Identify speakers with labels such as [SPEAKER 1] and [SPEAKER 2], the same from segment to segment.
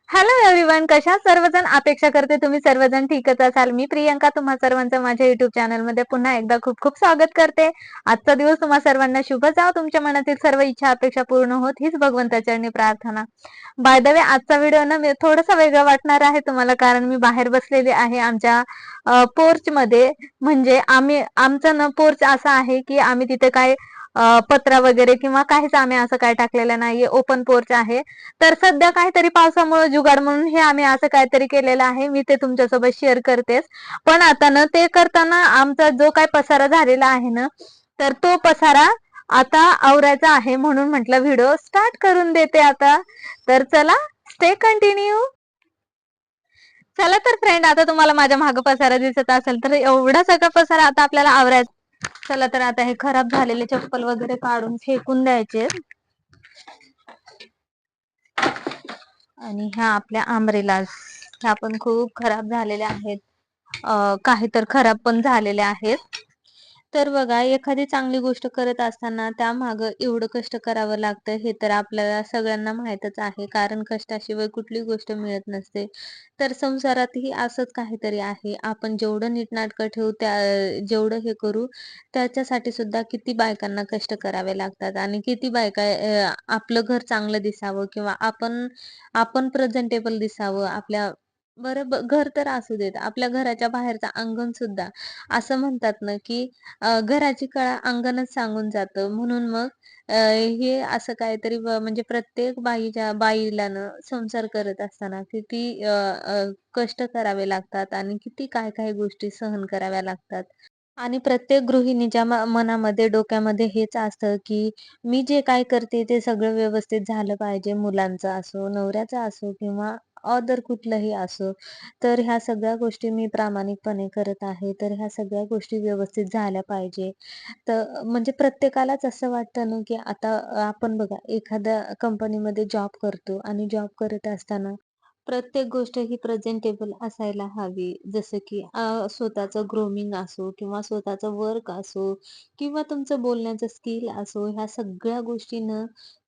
[SPEAKER 1] Hello everyone, कशा सर्वजण? अपेक्षा करते तुम्ही सर्वजण ठीकच असाल. मी प्रियंका तुम्हा सर्वांचं माझ्या युट्यूब चॅनलमध्ये पुन्हा एकदा खूप खूप स्वागत करते. आजचा दिवस तुम्हा सर्वांना शुभ जाओ. तुमच्या मनातील सर्व इच्छा अपेक्षा पूर्ण होत हीच भगवंताच्या चरणी प्रार्थना. बाय द वे, आजचा व्हिडिओ ना मी थोडासा वेगळा वाटणार आहे तुम्हाला, कारण मी बाहेर बसलेले आहे आमच्या पोर्च मध्ये. म्हणजे आमचं ना पोर्च असा आहे की आम्ही तिथे काय पत्रा वगैरे किंवा काहीच आम्ही असं काय टाकलेलं नाहीये, ओपन पोर्च आहे. तर सध्या काहीतरी पावसामुळे जुगाड म्हणून हे आम्ही असं काहीतरी केलेलं आहे. मी ते तुमच्यासोबत शेअर करतेच. पण आता ना ते करताना आमचा जो काय पसारा झालेला आहे ना, तर तो पसारा आता आवरायचा आहे, म्हणून म्हटलं व्हिडिओ स्टार्ट करून देते आता. तर चला, स्टे कंटिन्यू. चला तर फ्रेंड, आता तुम्हाला माझ्या मागे पसारा दिसत असेल तर एवढा सगळा पसारा आता आपल्याला आवरायचा. चला तर आता हे खराब झालेले चप्पल वगैरे काढून फेकून द्यायचे. आणि ह्या आपल्या आंब्रेलाज, ह्या पण खूप खराब झालेल्या आहेत. काही तर खराब पण झालेल्या आहेत. तर बघा, एखादी चांगली गोष्ट करत असताना त्यामागं एवढं कष्ट करावं लागतं हे तर आपल्याला सगळ्यांना माहीतच आहे. कारण कष्टाशिवाय कुठली गोष्ट मिळत नसते. तर संसारातही असंच काहीतरी आहे. आपण जेवढं नीटनाटकं ठेवू, जेवढं हे करू, त्याच्यासाठी सुद्धा किती बायकांना कष्ट करावे लागतात. आणि किती बायका आपलं घर चांगलं दिसावं किंवा आपण आपण प्रेझेंटेबल दिसावं. बरं, घर तर असू देत, आपल्या घराच्या बाहेरचं अंगण सुद्धा. असं म्हणतात ना, की घराची कळा अंगणच सांगून जातं. म्हणून मग हे असं काहीतरी म्हणजे प्रत्येक बाईला ना संसार करत असताना किती कष्ट करावे लागतात आणि किती काय-काय गोष्टी सहन कराव्या लागतात. आणि प्रत्येक गृहिणीच्या मनामध्ये, डोक्यामध्ये हेच असतं, की मी जे काय करते ते सगळं व्यवस्थित झालं पाहिजे. मुलांचं असो, नवऱ्याचं असो किंवा अदर कुठलंही असो. तर ह्या सगळ्या गोष्टी मी प्रामाणिकपणे करत आहे. तर ह्या सगळ्या गोष्टी व्यवस्थित झाल्या पाहिजे. तर म्हणजे प्रत्येकालाच असं वाटतं ना, की आता आपण बघा, एखाद्या कंपनीमध्ये जॉब करतो आणि जॉब करत असताना प्रत्येक गोष्ट ही प्रेझेंटेबल असायला हवी. जसं की स्वतःचं ग्रूमिंग असो किंवा स्वतःचं वर्क असो किंवा तुमचं बोलण्याचं स्किल असो, ह्या सगळ्या गोष्टी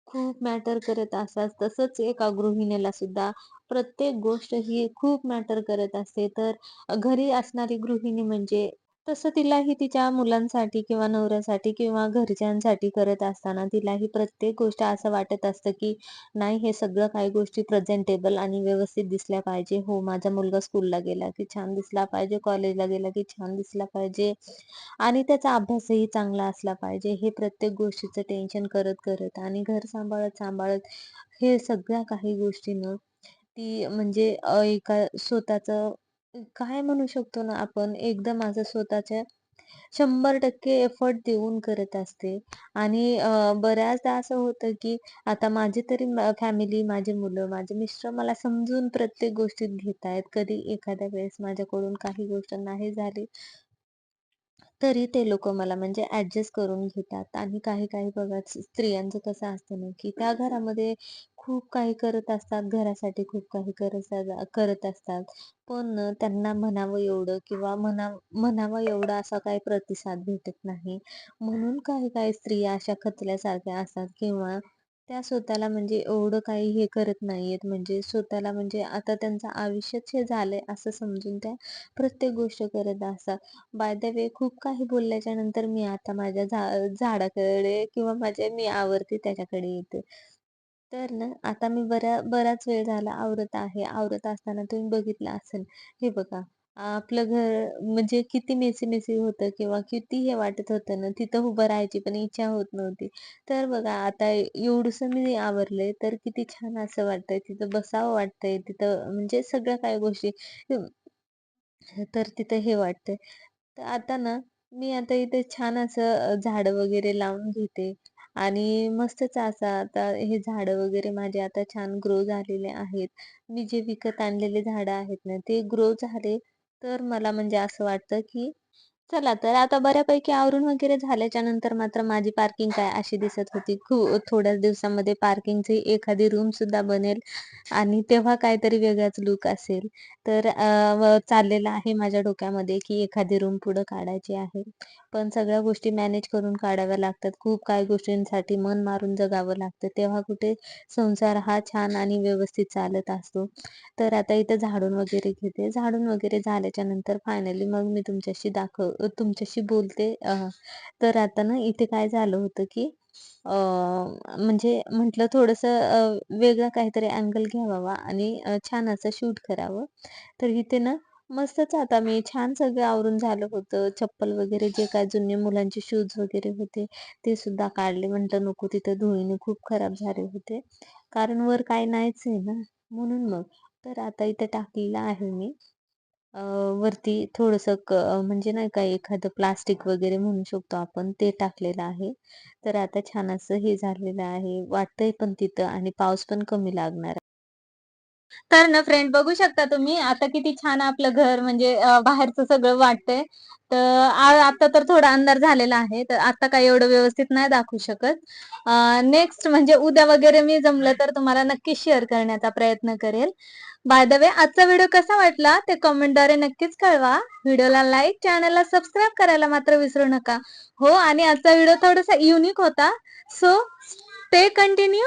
[SPEAKER 1] खूप मॅटर करत असतात. तसंच एका गृहिणीला सुद्धा प्रत्येक गोष्ट ही खूप मॅटर करत असते. तर घरी असणारी गृहिणी म्हणजे तसं तिलाही तिच्या मुलांसाठी किंवा नवऱ्यासाठी किंवा घरच्यांसाठी करत असताना तिलाही प्रत्येक गोष्ट असं वाटत असतं, की नाही, हे सगळं काही गोष्टी प्रेझेंटेबल आणि व्यवस्थित दिसल्या पाहिजे. हो, माझा मुलगा स्कूलला गेला की छान दिसला पाहिजे, कॉलेजला गेला की छान दिसला पाहिजे आणि त्याचा अभ्यासही चांगला असला पाहिजे. हे प्रत्येक गोष्टीचं टेन्शन करत आणि घर सांभाळत हे सगळ्या काही गोष्टी ती म्हणजे एका स्वतःचं काय म्हणू शकतो ना आपण, एकदम असं स्वतःच्या 100% एफर्ट देऊन करत असते. आणि बऱ्याचदा असं होतं, की आता माझी तरी फॅमिली, माझी मुलं, माझे मिस्टर मला समजून प्रत्येक गोष्टीत घेतायत. कधी एखाद्या वेळेस माझ्याकडून काही गोष्ट नाही झाली, तरी ते लोकं मला म्हणजे ॲडजस्ट करून घेतात. आणि काही-काही बघा, स्त्रियांचं कसं असतं ना, की त्या घरामध्ये खूप काही करत असतात, घरासाठी खूप काही करत असतात. पण त्यांना म्हणावं एवढं किंवा म्हणावं एवढा असा काही प्रतिसाद भेटत नाही. म्हणून काही-काही स्त्रिया अशा खचल्यासारख्या असतात किंवा त्या स्वतःला म्हणजे एवढं काही हे करत नाहीयेत. म्हणजे स्वतःला म्हणजे आता त्यांचं आयुष्यच हे झालंय असं समजून त्या प्रत्येक गोष्ट करत असतात. बाय द वे, खूप काही बोलल्याच्या नंतर मी आता माझ्या झाडाकडे किंवा मी आवरते त्याच्याकडे येते. तर ना, आता मी बराच वेळ झाला आवरत आहे. आवरत असताना तुम्ही बघितलं असेल, हे बघा, आपलं घर म्हणजे किती मेसी-मेसी होतं किंवा किती हे वाटत होतं ना, तिथं उभं राहायची पण इच्छा होत नव्हती. तर बघा, आता एवढंसं मी आवरलंय तर किती छान असं वाटतंय. तिथं बसावं वाटतंय. तिथं म्हणजे सगळ्या काही गोष्टी, तर तिथं हे वाटतंय. तर आता ना, मी आता इथे छान असं झाडं वगैरे लावून घेते आणि मस्तच असं आता हे झाडं वगैरे माझे आता छान ग्रो झालेले आहेत. मी जे विकत आणलेले झाडं आहेत ना, ते ग्रो झाले, तर मला म्हणजे असं वाटतं, की चला तर आता बऱ्यापैकी आवरून वगैरे झाल्याच्या नंतर मात्र माझी पार्किंग काय अशी दिसत होती. थोड्याच दिवसामध्ये पार्किंगची एखादी रूम सुद्धा बनेल आणि तेव्हा काहीतरी वेगळाच लूक असेल. तर चाललेलं आहे माझ्या डोक्यामध्ये, की एखादी रूम पुढं काढायची आहे. पण सगळ्या गोष्टी मॅनेज करून काढाव्या लागतात. खूप काही गोष्टींसाठी मन मारून जगावं लागतं. तेव्हा कुठे संसार हा छान आणि व्यवस्थित चालत असतो. तर आता इथं झाडून वगैरे घेते. झाडून वगैरे झाल्याच्या नंतर फायनली मग मी तुमच्याशी बोलते. तर आता ना इथे काय झालं होतं, की म्हणजे म्हटलं थोडंसं वेगळं काहीतरी अँगल घ्यावा आणि छान असं शूट करावं. तर इथे ना मस्तच आता मी छान सगळं आवरून झालं होतं. चप्पल वगैरे जे काही जुने मुलांचे शूज वगैरे होते, ते सुद्धा काढले. म्हटलं नको तिथं धुळीने खूप खराब झाले होते. कारण वर काही नाहीच आहे ना, म्हणून मग. तर आता इथे टाकलेलं आहे मी. अ, वरती थोडंसं म्हणजे नाही का एखादं प्लास्टिक वगैरे म्हणू शकतो आपण, ते टाकलेलं आहे. तर आता छान असं हे झालेलं आहे. वाटतंय पण तिथं आणि पाऊस पण कमी लागणार आहे. तर ना फ्रेंड बघू शकता तुम्ही आता किती छान आपलं घर म्हणजे बाहेरचं सगळं वाटतंय. तर आता तर थोडा अंधार झालेला आहे. तर आता काही एवढं व्यवस्थित नाही दाखवू शकत. नेक्स्ट म्हणजे उद्या वगैरे मी जमलं तर तुम्हाला नक्कीच शेअर करण्याचा प्रयत्न करेल. बाय द वे आजचा व्हिडिओ कसा वाटला ते कमेंटद्वारे नक्कीच कळवा. व्हिडिओला लाईक, चॅनलला सबस्क्राईब करायला मात्र विसरू नका. हो आणि आजचा व्हिडिओ थोडासा युनिक होता. So stay continue